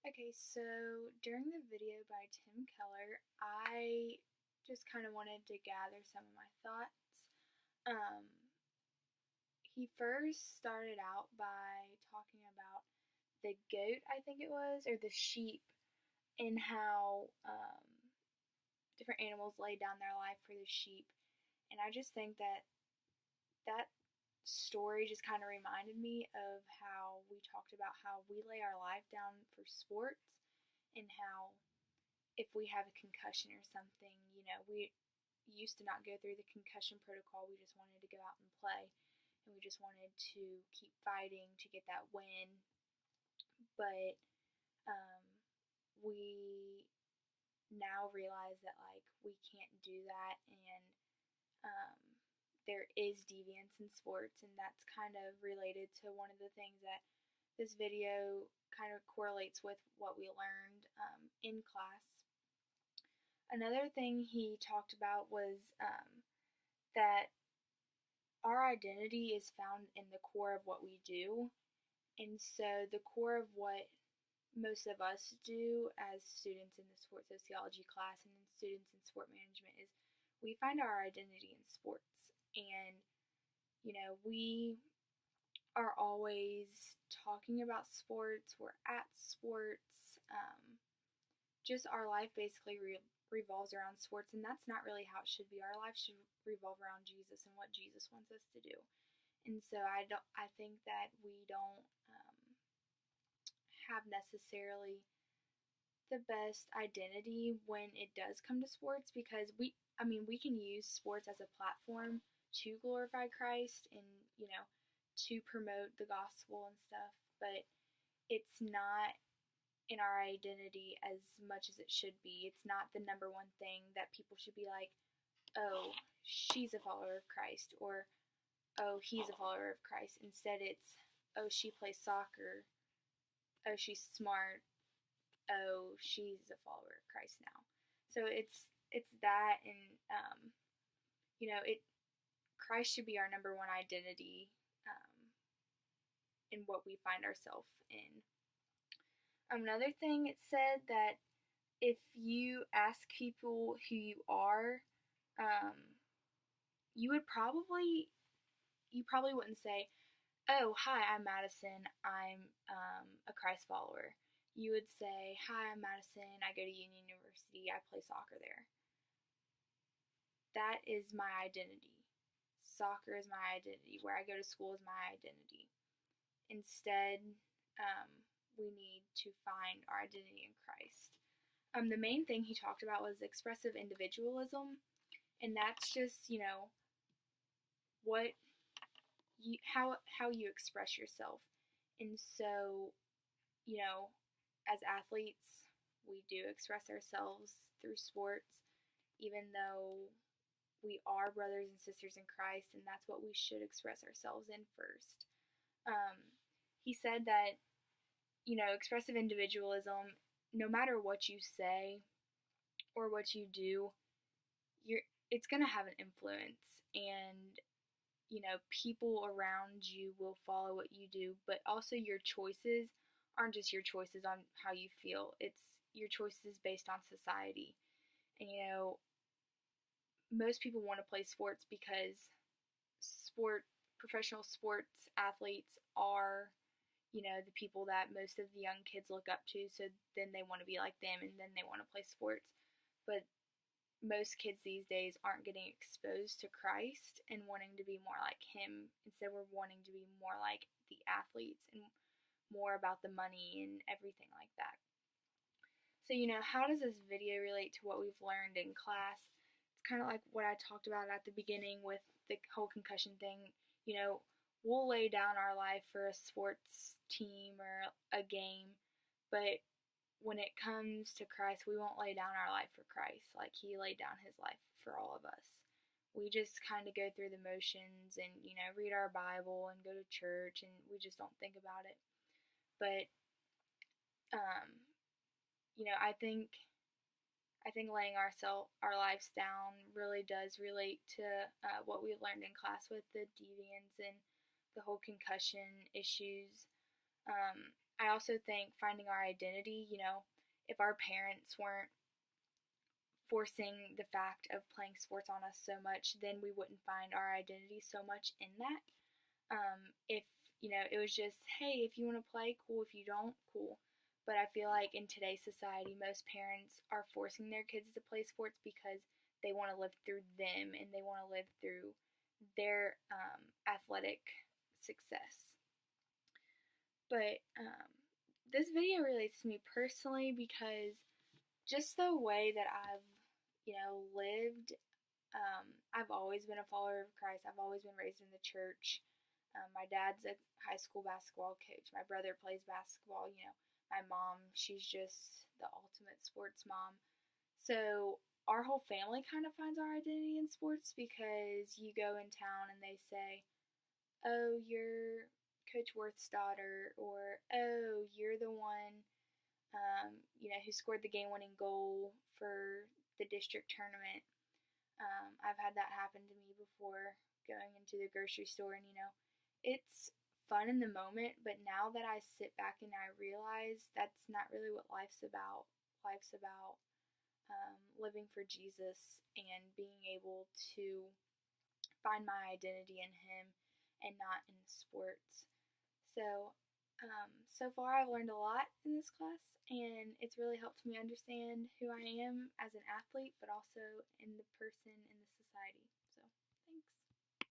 Okay, so during the video by Tim Keller, I just kind of wanted to gather some of my thoughts. Um, he first started out by talking about the goat, I think it was, or the sheep, and how different animals lay down their life for the sheep. And I just think that story just kind of reminded me of how we talked about how we lay our life down for sports and how if we have a concussion or something, we used to not go through the concussion protocol. We just wanted to go out and play, and we just wanted to keep fighting to get that win. But um, we now realize that we can't do that, and um, there is deviance in sports, and that's kind of related to one of the things that this video kind of correlates with what we learned in class. Another thing he talked about was that our identity is found in the core of what we do. And so the core of what most of us do as students in the sports sociology class and then students in sport management is we find our identity in sports. And, we are always talking about sports, we're at sports, just our life basically revolves around sports, and that's not really how it should be. Our life should revolve around Jesus and what Jesus wants us to do. And so I think that we don't have necessarily the best identity when it does come to sports, because we can use sports as a platform to glorify Christ and to promote the gospel and stuff, but it's not in our identity as much as it should be. It's not the number one thing that people should be like, oh, she's a follower of Christ, or oh, he's a follower of Christ. Instead, it's, oh, she plays soccer, oh, she's smart, oh, she's a follower of Christ now. So it's that, and it Christ should be our number one identity in what we find ourselves in. Another thing, it said that if you ask people who you are, you probably wouldn't say, oh, hi, I'm Madison, I'm a Christ follower. You would say, hi, I'm Madison, I go to Union University, I play soccer there. That is my identity. Soccer is my identity. Where I go to school is my identity. Instead, we need to find our identity in Christ. The main thing he talked about was expressive individualism, and that's just how you express yourself. And so, as athletes, we do express ourselves through sports, even though we are brothers and sisters in Christ, and that's what we should express ourselves in first. He said that, expressive individualism, no matter what you say or what you do, it's going to have an influence, and people around you will follow what you do, but also your choices aren't just your choices on how you feel. It's your choices based on society. And most people want to play sports because professional sports athletes are the people that most of the young kids look up to, so then they want to be like them, and then they want to play sports. But most kids these days aren't getting exposed to Christ and wanting to be more like him. Instead, we're wanting to be more like the athletes and more about the money and everything like that. So, how does this video relate to what we've learned in class? It's kind of like what I talked about at the beginning with the whole concussion thing. We'll lay down our life for a sports team or a game, but when it comes to Christ, we won't lay down our life for Christ like he laid down his life for all of us. We just kind of go through the motions and, read our Bible and go to church, and we just don't think about it. But, I think laying our lives down really does relate to what we learned in class with the deviance and the whole concussion issues. I also think finding our identity, if our parents weren't forcing the fact of playing sports on us so much, then we wouldn't find our identity so much in that. If it was just, hey, if you want to play, cool. If you don't, cool. But I feel like in today's society, most parents are forcing their kids to play sports because they want to live through them and they want to live through their athletic success. But this video relates to me personally because just the way that I've, lived, I've always been a follower of Christ. I've always been raised in the church. My dad's a high school basketball coach. My brother plays basketball. My mom, she's just the ultimate sports mom. So our whole family kind of finds our identity in sports because you go in town and they say, oh, you're Coach Worth's daughter, or oh, you're the one, who scored the game-winning goal for the district tournament. I've had that happen to me before going into the grocery store, and it's fun in the moment, but now that I sit back and I realize that's not really what life's about. Life's about living for Jesus and being able to find my identity in Him and not in sports. So far I've learned a lot in this class, and it's really helped me understand who I am as an athlete, but also in the person in the society.